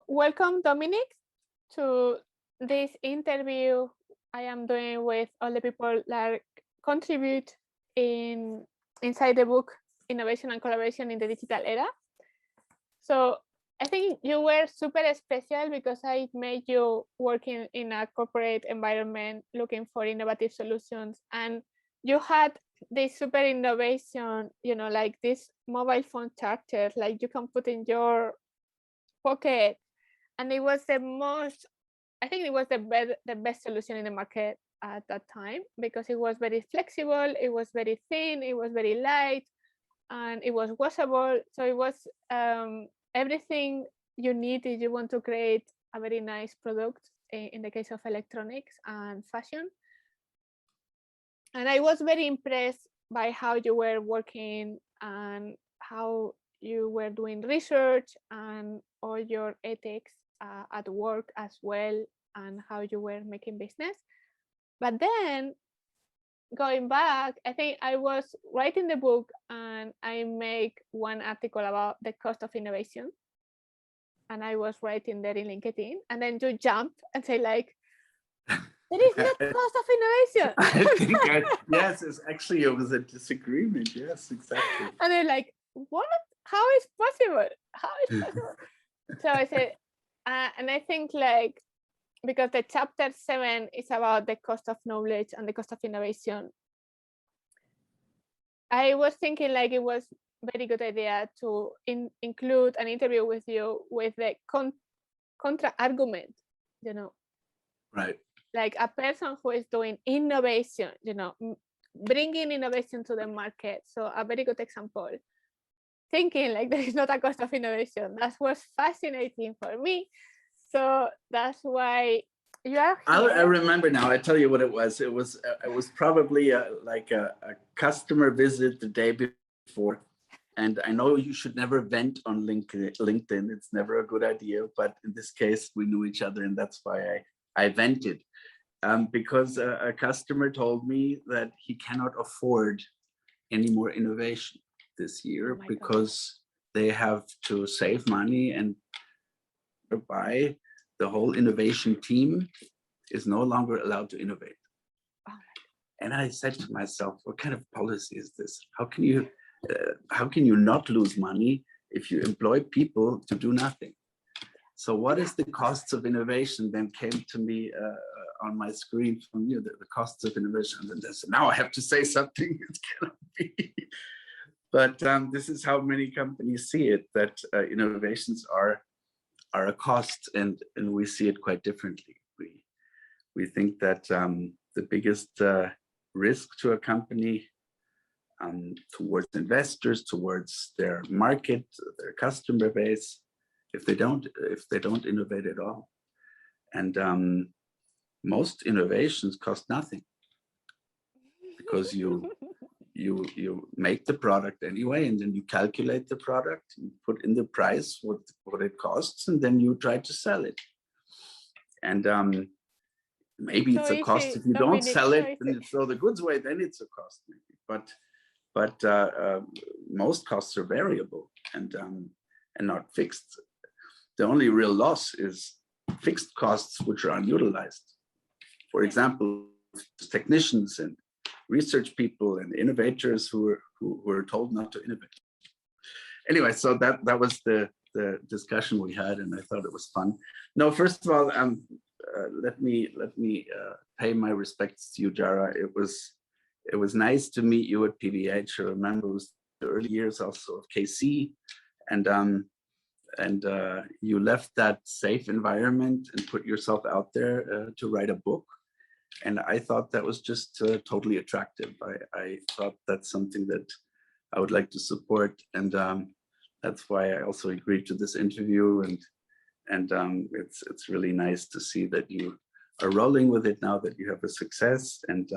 welcome Dominik to this interview I am doing with all the people that contribute inside the book Innovation and Collaboration in the Digital Era. So I think you were super special because I made you working in a corporate environment looking for innovative solutions, and you had this super innovation, you know, like this mobile phone charger, like you can put in your pocket, and it was I think it was the best solution in the market at that time because it was very flexible, it was very thin, it was very light, and it was washable. So it was everything you need if you want to create a very nice product in the case of electronics and fashion. And I was very impressed by how you were working and how you were doing research and all your ethics at work as well, and how you were making business. But then going back, I think I was writing the book and I make one article about the cost of innovation. And I was writing there in LinkedIn, and then you jump and say like, there is no cost of innovation. I think, yes, it was a disagreement. Yes, exactly. And they're like, what? How is possible? How is possible? So I said, and I think like, because the chapter 7 is about the cost of knowledge and the cost of innovation, I was thinking like it was a very good idea to include an interview with you with the contra argument, you know. Right. Like a person who is doing innovation, you know, bringing innovation to the market. So a very good example. Thinking like there is not a cost of innovation. That was fascinating for me. So that's why you are here. I remember now. I tell you what it was. It was probably like a customer visit the day before. And I know you should never vent on LinkedIn. It's never a good idea. But in this case, we knew each other, and that's why I vented. Because a customer told me that he cannot afford any more innovation this year because they have to save money, and thereby the whole innovation team is no longer allowed to innovate. And I said to myself, what kind of policy is this? How can you not lose money if you employ people to do nothing? So what is the costs of innovation? Then came to me on my screen from you, the costs of innovation. And then now I have to say something. It cannot be. But this is how many companies see it, that innovations are a cost, and we see it quite differently. We think that the biggest risk to a company, towards investors, towards their market, their customer base, if they don't innovate at all. And most innovations cost nothing, because you make the product anyway, and then you calculate the product, you put in the price what it costs, and then you try to sell it. And maybe it's a cost if you don't sell it and you throw the goods away, then it's a cost maybe. But most costs are variable and not fixed. The only real loss is fixed costs which are unutilized. For example, technicians and research people and innovators who were told not to innovate. Anyway, so that was the discussion we had, and I thought it was fun. No, first of all, let me pay my respects to you, Jara. It was nice to meet you at PVH. I remember it was the early years also of KC, and you left that safe environment and put yourself out there to write a book. And I thought that was just totally attractive. I thought that's something that I would like to support, and that's why I also agreed to this interview. And it's really nice to see that you are rolling with it now that you have a success. And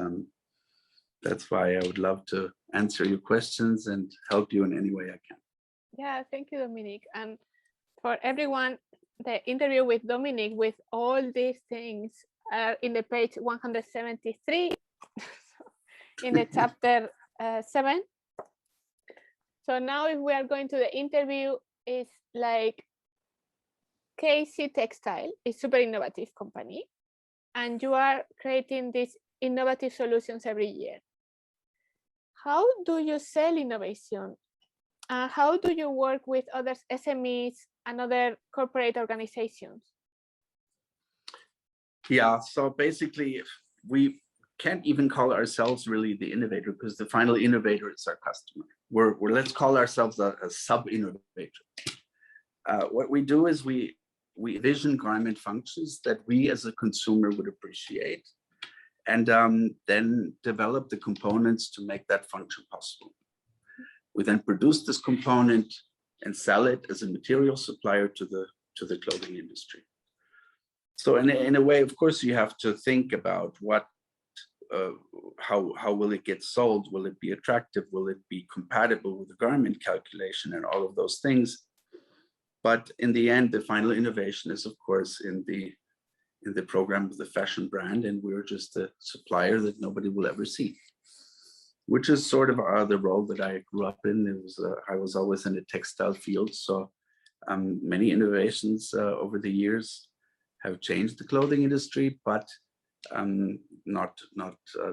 that's why I would love to answer your questions and help you in any way I can. Yeah, thank you, Dominik. And for everyone, the interview with Dominik with all these things are in the page 173 in the chapter 7. So now if we are going to the interview, is like, case, Textile is super innovative company, and you are creating these innovative solutions every year. How do you sell innovation? How do you work with other SMEs and other corporate organizations? Yeah, so basically, we can't even call ourselves really the innovator, because the final innovator is our customer. We're let's call ourselves a sub-innovator. What we do is we envision garment functions that we as a consumer would appreciate, and then develop the components to make that function possible. We then produce this component and sell it as a material supplier to the clothing industry. So in a way, of course, you have to think about what, how will it get sold? Will it be attractive? Will it be compatible with the garment calculation and all of those things? But in the end, the final innovation is, of course, in the program of the fashion brand, and we're just a supplier that nobody will ever see, which is sort of the role that I grew up in. It was I was always in the textile field, so many innovations over the years have changed the clothing industry, but not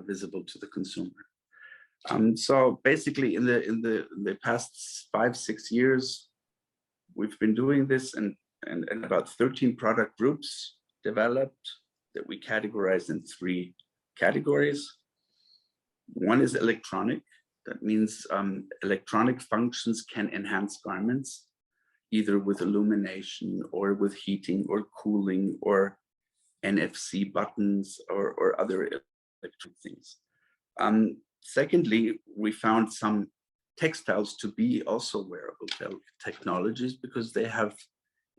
visible to the consumer. So basically, in the past 5-6 years, we've been doing this, and about 13 product groups developed that we categorize in 3 categories. One is electronic. That means electronic functions can enhance garments, either with illumination or with heating or cooling or NFC buttons or other electronic things. Secondly, we found some textiles to be also wearable technologies because they have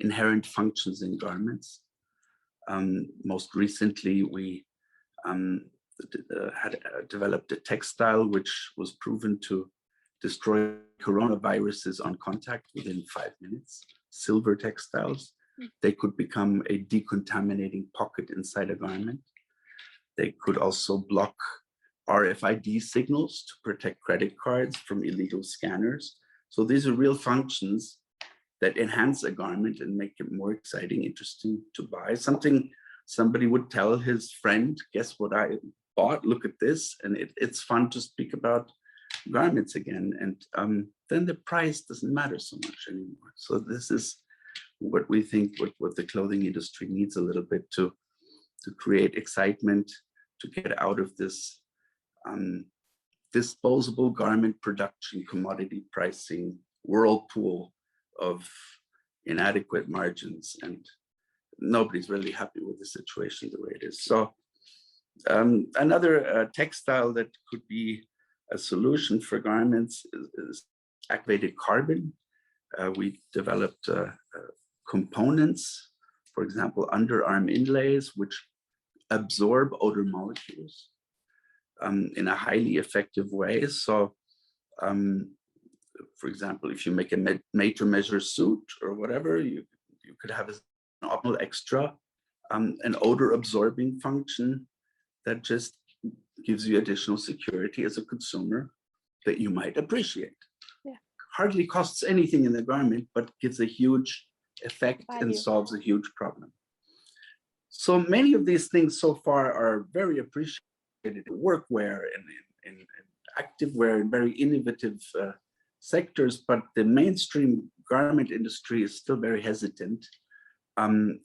inherent functions in garments. Most recently, we had developed a textile which was proven to destroy coronaviruses on contact within 5 minutes. Silver textiles. They could become a decontaminating pocket inside a garment. They could also block RFID signals to protect credit cards from illegal scanners. So these are real functions that enhance a garment and make it more exciting, interesting to buy. Something somebody would tell his friend, guess what I bought? Look at this. And it's fun to speak about garments again. And then the price doesn't matter so much anymore. So this is what we think what the clothing industry needs a little bit to create excitement, to get out of this disposable garment production, commodity pricing whirlpool of inadequate margins, and nobody's really happy with the situation the way it is. So another textile that could be a solution for garments is activated carbon. We developed components, for example, underarm inlays, which absorb odor molecules in a highly effective way. So, for example, if you make a made-to-measure suit or whatever, you could have an optional extra, an odor-absorbing function that just gives you additional security as a consumer that you might appreciate. Yeah. Hardly costs anything in the garment, but gives a huge effect and solves a huge problem. So many of these things so far are very appreciated in workwear and in activewear and very innovative sectors, but the mainstream garment industry is still very hesitant, and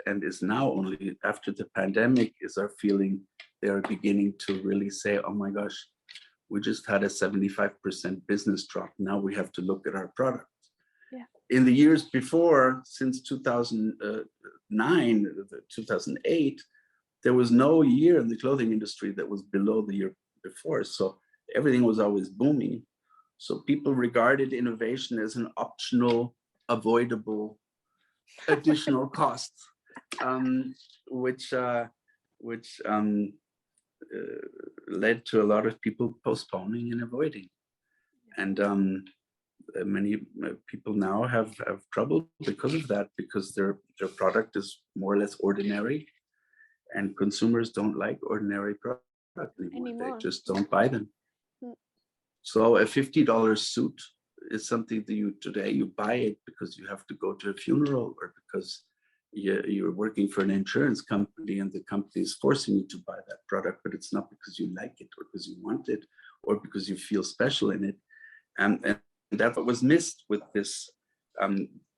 is now only after the pandemic is our feeling they are beginning to really say, oh my gosh, we just had a 75% business drop. Now we have to look at our product. Yeah. In the years before, since 2009, 2008, there was no year in the clothing industry that was below the year before. So everything was always booming. So people regarded innovation as an optional, avoidable, additional cost, which led to a lot of people postponing and avoiding. And many people now have trouble because of that, because their product is more or less ordinary, and consumers don't like ordinary product anymore. They just don't buy them. So a $50 suit is something that today you buy it because you have to go to a funeral or because you're working for an insurance company and the company is forcing you to buy that product, but it's not because you like it or because you want it or because you feel special in it. And that's what was missed with this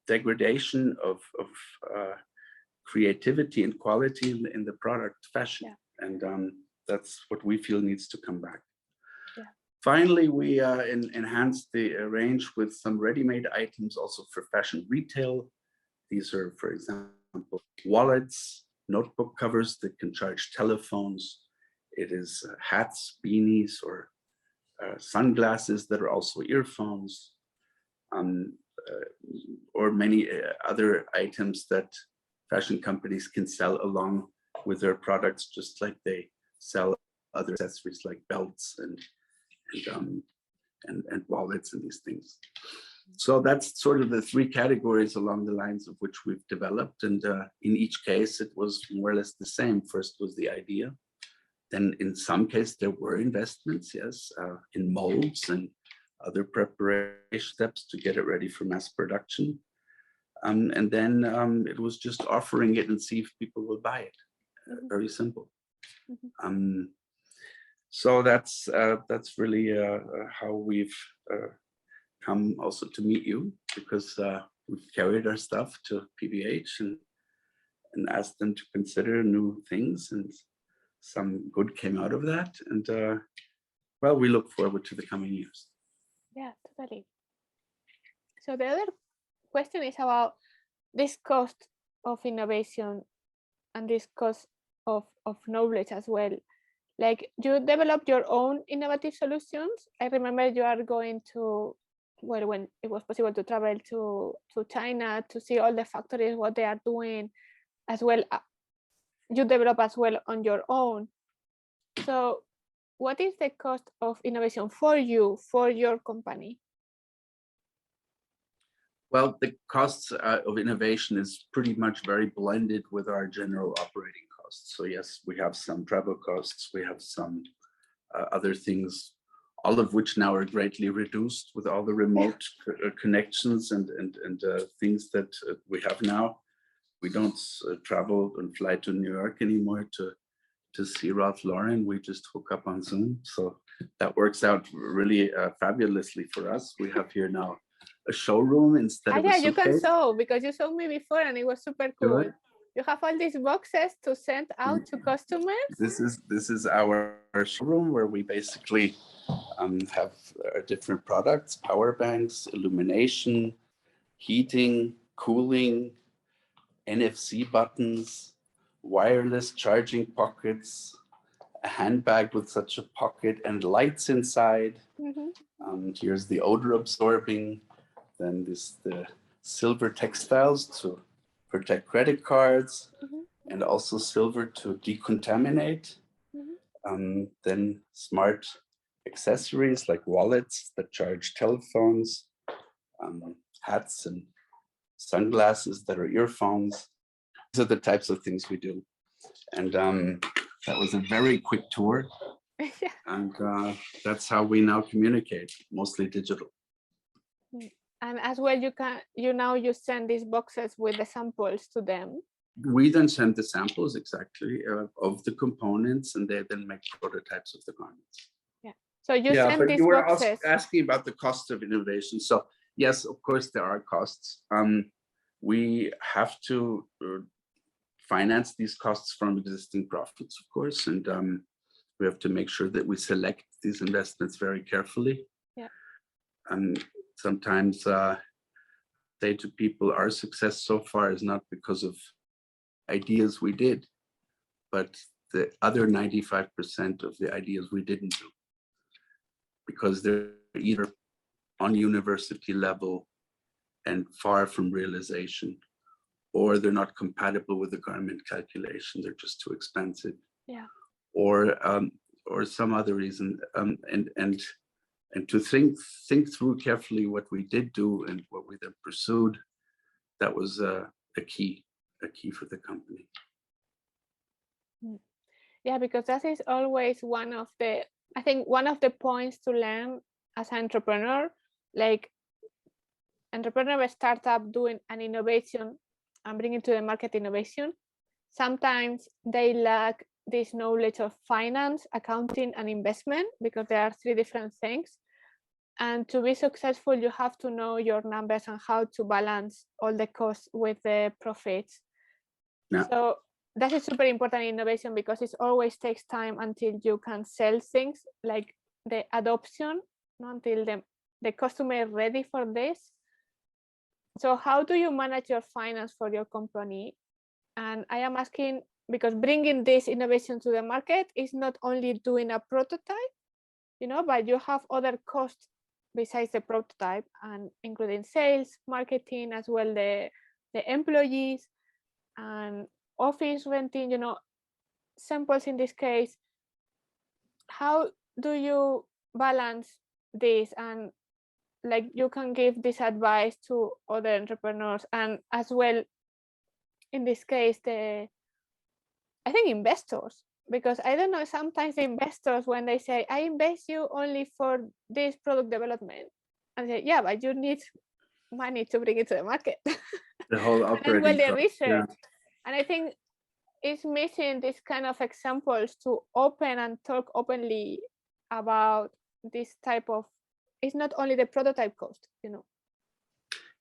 degradation of creativity and quality in the product fashion. Yeah. And that's what we feel needs to come back. Yeah. Finally, we enhanced the range with some ready-made items also for fashion retail. These are, for example, wallets, notebook covers that can charge telephones. It is hats, beanies, or sunglasses that are also earphones, or many other items that fashion companies can sell along with their products, just like they sell other accessories like belts and wallets and these things. So that's sort of the three categories along the lines of which we've developed. And in each case, it was more or less the same. First was the idea. Then in some cases, there were investments, yes, in molds and other preparation steps to get it ready for mass production. And then it was just offering it and see if people will buy it. Very simple. So that's really how we've come also to meet you, because we've carried our stuff to PBH and asked them to consider new things, and some good came out of that. And well, we look forward to the coming years. Yeah, totally. So the other question is about this cost of innovation and this cost of knowledge as well. Like, you developed your own innovative solutions. I remember you are going to, well, when it was possible to travel to China to see all the factories, what they are doing as well. You develop as well on your own. So what is the cost of innovation for you, for your company? Well, the costs of innovation is pretty much very blended with our general operating costs. So yes, we have some travel costs, we have some other things, all of which now are greatly reduced with all the remote connections and things that we have now. We don't travel and fly to New York anymore to see Ralph Lauren. We just hook up on Zoom. So that works out really fabulously for us. We have here now a showroom instead of a suitcase. You can sew, because you showed me before and it was super cool. Sure. You have all these boxes to send out to customers. This is our showroom where we basically have different products: power banks, illumination, heating, cooling, NFC buttons, wireless charging pockets, a handbag with such a pocket and lights inside. Here's the odor absorbing. Then the silver textiles to protect credit cards, and also silver to decontaminate. Then smart accessories like wallets that charge telephones, hats and sunglasses that are earphones. These are the types of things we do. And that was a very quick tour. And that's how we now communicate, mostly digital. And as well, you send these boxes with the samples to them. We then send the samples exactly of the components, and they then make prototypes of the garments. Yeah. So you send these boxes. You were asking about the cost of innovation. So yes, of course there are costs. We have to finance these costs from existing profits, of course, and we have to make sure that we select these investments very carefully. Yeah. And sometimes say to people, our success so far is not because of ideas we did, but the other 95% of the ideas we didn't do, because they're either on university level and far from realization, or they're not compatible with the garment calculation, they're just too expensive. Yeah. Or some other reason, and to think through carefully what we did do and what we then pursued. That was a key for the company. Yeah, because that is always one of the points to learn as an entrepreneur. Like, entrepreneur startup doing an innovation and bringing to the market innovation. Sometimes they lack this knowledge of finance, accounting, and investment, because there are three different things. And to be successful, you have to know your numbers and how to balance all the costs with the profits. Yeah. So that is super important in innovation, because it always takes time until you can sell things, like the adoption, until the customer is ready for this. So how do you manage your finance for your company? And I am asking, because bringing this innovation to the market is not only doing a prototype, but you have other costs besides the prototype, and including sales, marketing, as well the employees and office renting, samples in this case. How do you balance this? And like, you can give this advice to other entrepreneurs, and as well, in this case, I think investors, because I don't know, sometimes the investors, when they say, I invest you only for this product development, and say, yeah, but you need money to bring it to the market. The whole And as operating well, the cost, research. yeah. And I think it's missing this kind of examples to open and talk openly about this type of, it's not only the prototype cost,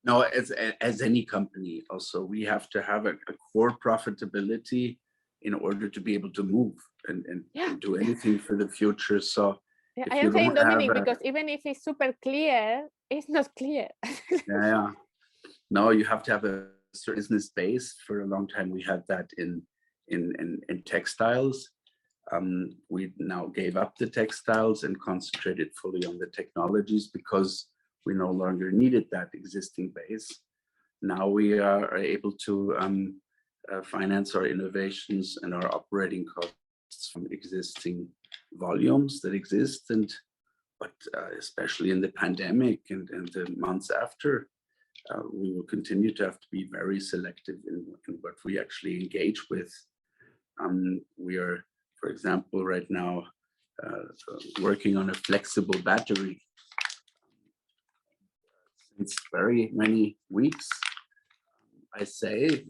No, as any company, also we have to have a core profitability in order to be able to move and do anything for the future. So Yeah, if I you am saying, don't have Dominik, because even if it's super clear, it's not clear. yeah. No, you have to have a certain business base. For a long time, we had that in textiles. We now gave up the textiles and concentrated fully on the technologies, because we no longer needed that existing base. Now we are able to finance our innovations and our operating costs from existing volumes that exist, but especially in the pandemic and the months after, we will continue to have to be very selective in what we actually engage with. We are, for example, right now working on a flexible battery. Since very many weeks, I say.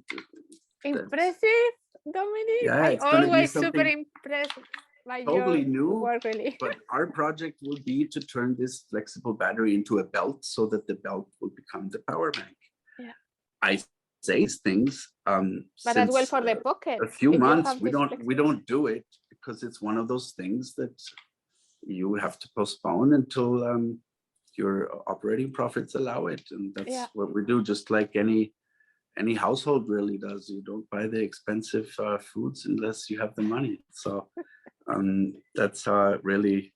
Impressive, Dominik. Yeah, I it's going to be always super something impressed by totally your new, work, really. but our project will be to turn this flexible battery into a belt, so that the belt will become the power bank. Yeah. I say these things but as well for the pocket. a few months. We don't do it because it's one of those things that you have to postpone until your operating profits allow it, and that's what we do. Just like any household really does. You don't buy the expensive foods unless you have the money. So that's really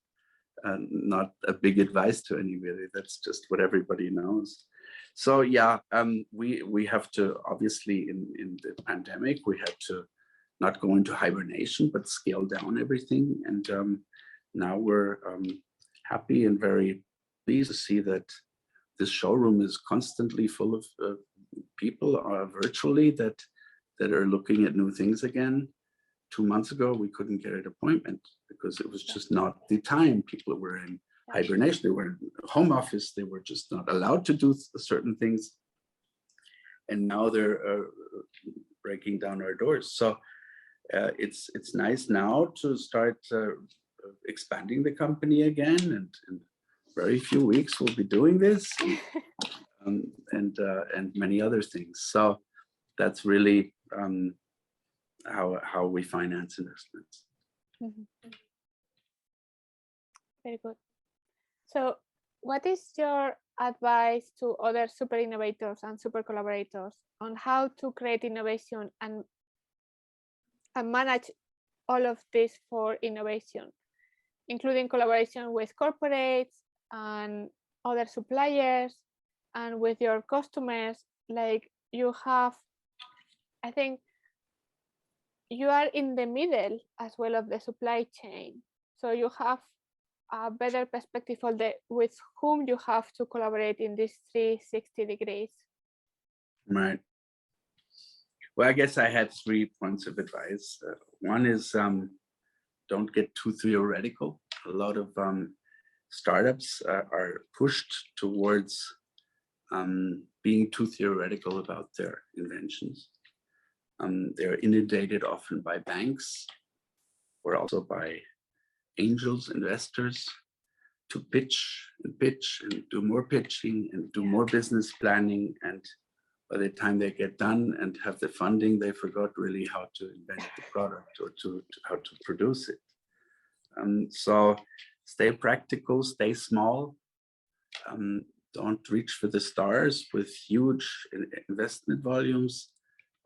not a big advice to anybody. That's just what everybody knows. So yeah, we have to, obviously, in the pandemic, we had to not go into hibernation, but scale down everything. And now we're happy and very pleased to see that this showroom is constantly full of people virtually that are looking at new things again. 2 months ago, we couldn't get an appointment because it was just not the time. People were in hibernation, they were in home office, they were just not allowed to do certain things. And now they're breaking down our doors. So it's nice now to start expanding the company again, and in very few weeks we'll be doing this, and many other things. So that's really how we finance investments. Mm-hmm. Very good. So what is your advice to other super innovators and super collaborators on how to create innovation and manage all of this for innovation, including collaboration with corporates and other suppliers and with your customers? Like, you have, I think you are in the middle as well of the supply chain, so you have a better perspective of with whom you have to collaborate in these 360 degrees. Right. Well, I guess I had 3 points of advice. One is don't get too theoretical. A lot of startups are pushed towards being too theoretical about their inventions. They're inundated often by banks or also by angels, investors, to pitch and do more pitching and do more business planning. And by the time they get done and have the funding, they forgot really how to invent the product or to how to produce it. So stay practical, stay small. Don't reach for the stars with huge investment volumes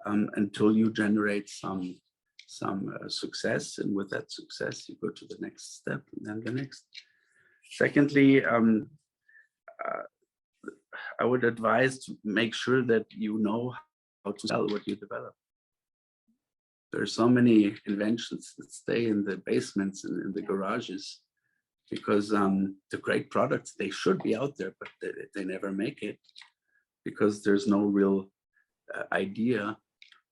until you generate some success. And with that success, you go to the next step and then the next. Secondly, I would advise to make sure that you know how to sell what you develop. There are so many inventions that stay in the basements and in the garages because the great products, they should be out there, but they never make it because there's no real idea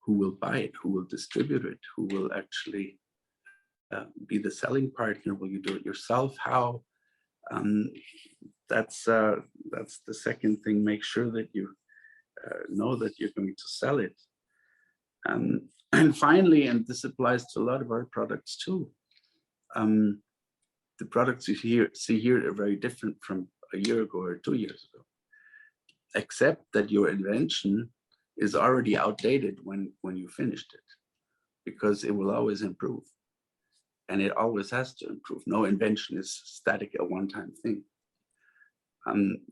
who will buy it, who will distribute it, who will actually be the selling partner. Will you do it yourself? How? That's the second thing. Make sure that you know that you're going to sell it. And finally, and this applies to a lot of our products too, the products you see here are very different from a year ago or 2 years ago, except that your invention is already outdated when you finished it, because it will always improve. And it always has to improve. No invention is static, a one-time thing.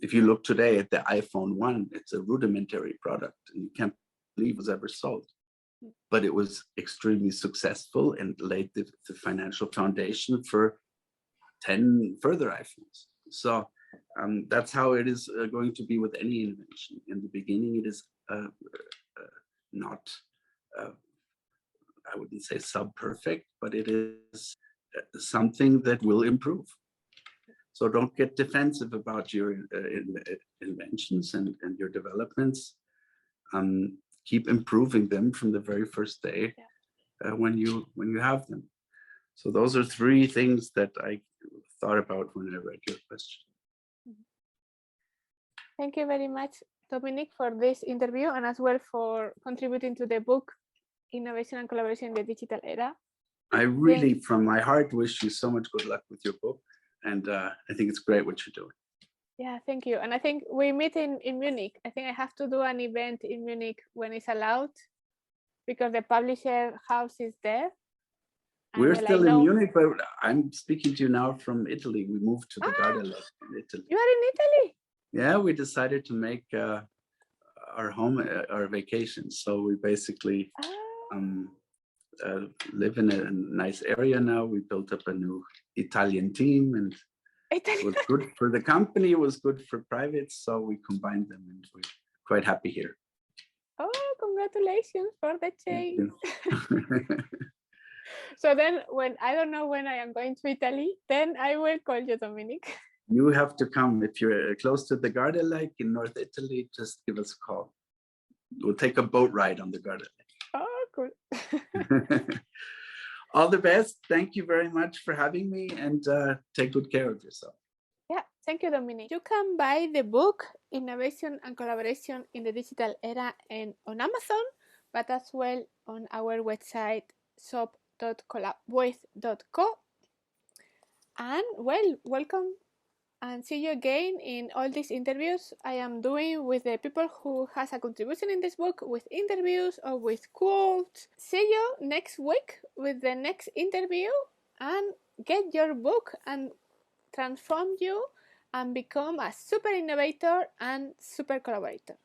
If you look today at the iPhone 1, it's a rudimentary product and you can't believe it was ever sold. But it was extremely successful and laid the financial foundation for 10 further iPhones. So that's how it is going to be with any invention. In the beginning, it is not, I wouldn't say sub-perfect, but it is something that will improve. So don't get defensive about your inventions and your developments. Keep improving them from the very first day when you have them. So those are 3 things that I thought about when I read your question. Thank you very much, Dominik, for this interview and as well for contributing to the book, Innovation and Collaboration in the Digital Era. I really, from my heart, wish you so much good luck with your book. And I think it's great what you're doing. Yeah, thank you. And I think we meet in Munich. I think I have to do an event in Munich when it's allowed, because the publisher house is there. We're still in Munich, but I'm speaking to you now from Italy. We moved to the Garda Lake in Italy. You are in Italy? Yeah, we decided to make our home our vacation. So we basically live in a nice area now. We built up a new Italian team, and it was good for the company. It was good for private. So we combined them, and we're quite happy here. Oh, congratulations for the change. So then I don't know when I am going to Italy, then I will call you, Dominik. You have to come. If you're close to the Garda Lake in North Italy, just give us a call. We'll take a boat ride on the Garda Lake. Oh, cool. All the best. Thank you very much for having me, and take good care of yourself. Yeah, thank you, Dominik. You can buy the book, Innovation and Collaboration in the Digital Era, on Amazon, but as well on our website, shop.collabwith.co. And well, welcome, and see you again in all these interviews I am doing with the people who has a contribution in this book, with interviews or with quotes. See you next week with the next interview, and get your book and transform you and become a super innovator and super collaborator.